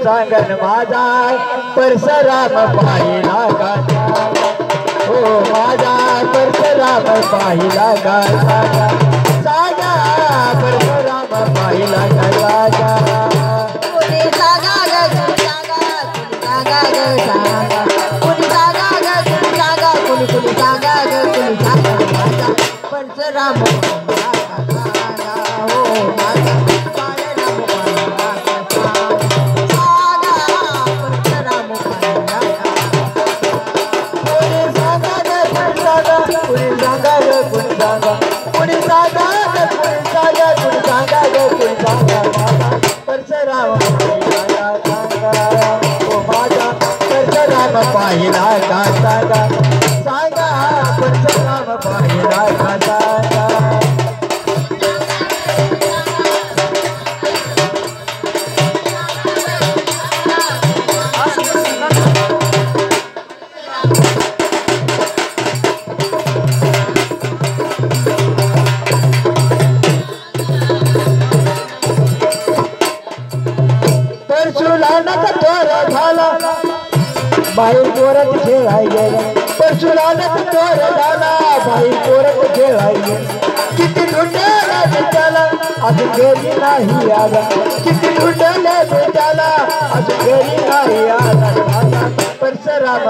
सांगन माझा परशुराम पाहिला गाता हो माझा परशुराम पाहिला गाता सागा परशुराम पाहिला गाता कुणी सागा ग सागा कुणी सागा ग सागा कुणी सागा ग कुणी सागा माझा परशुराम पाहिला गाता सांगा परशुराम पाहिला गाता परशुरामाचा थोर झाला बाहेर पोरत खेळाय गेला परशुरामाचा थोर झाला बाहेर पोरत खेळाय गेला किती लुटाला त्याला अजून घरी नाही आला किती लुटाला त्याला अजून घरी नाही आला परशुराम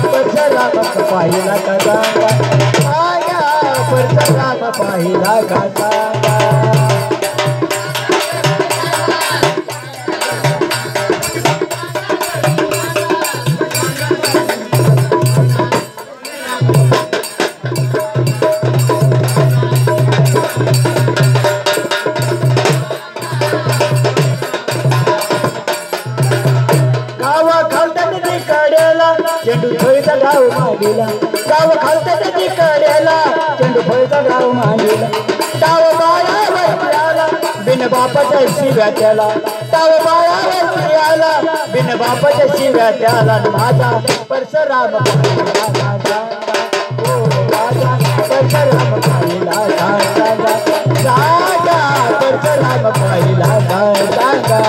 परशुराम पाहिला का सांगा परशुराम पाहिला का सांगा चेंडू फळीचा गाव मांडीला गाव खालता त्याची कड्याला चेंडू फळीचा गाव मांडीला डाव बाळावर आला बिन बापाच्या शिव्या त्याला डाव बाळावर आला बिन बापाच्या शिव्या त्याला माझा परशुराम परशुराम पाहिला सांगा परशुराम पाहिला सांगा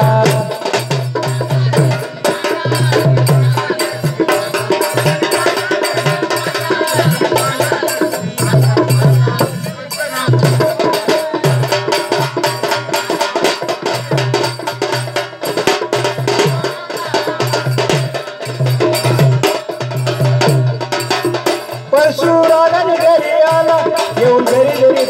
परशुरामाने घरी आला येऊन घरी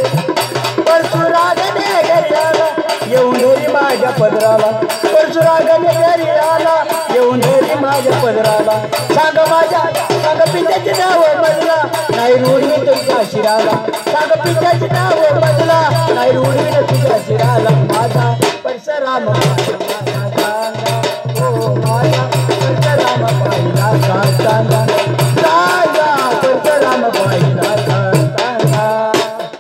परशुरामाने घरी आला येऊन घरी माझ्या पदराला परशुरामाने घरी आला येऊन घरी माझ्या पदराला सांग पित्याचे नाव बदला नाही रूढी तुझ्या शिराला सांग पित्याचे नाव बदला नाही रूढी तुझ्या शिराला माझा परशुराम हो माझा परशुराम पाहिला सांगा परशुराम पाहिला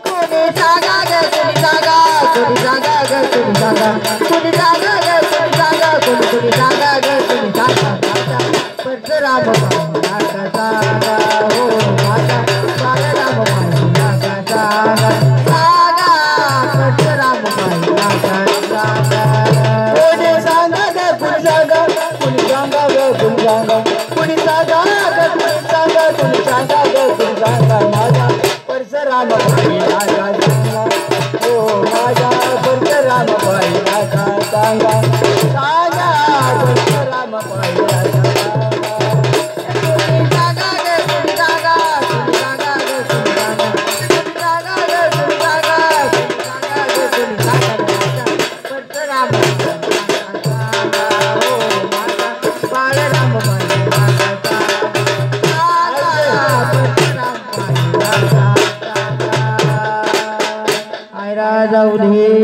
कुणी सागा ग कुणी सागा कुणी सागा ग कुणी सागा कुणी सागा ग कुणी सागा कुणी सागा ग कुणी सागा परशुराम पाहिला सागा हो माझा परशुराम पाहिला सागा सागा परशुराम पाहिला सागा कुणी सांगा ग कुणी सांगा कुणी सांगा ग कुणी सांगा कुणी सांगा ग कुणी सांगा कुणी सांगा ग कुणी सांगा माझा परशुराम पाहिला हो माझा परशुराम पाहिला सांगा सांगा परशुराम पाहिला जाऊ दे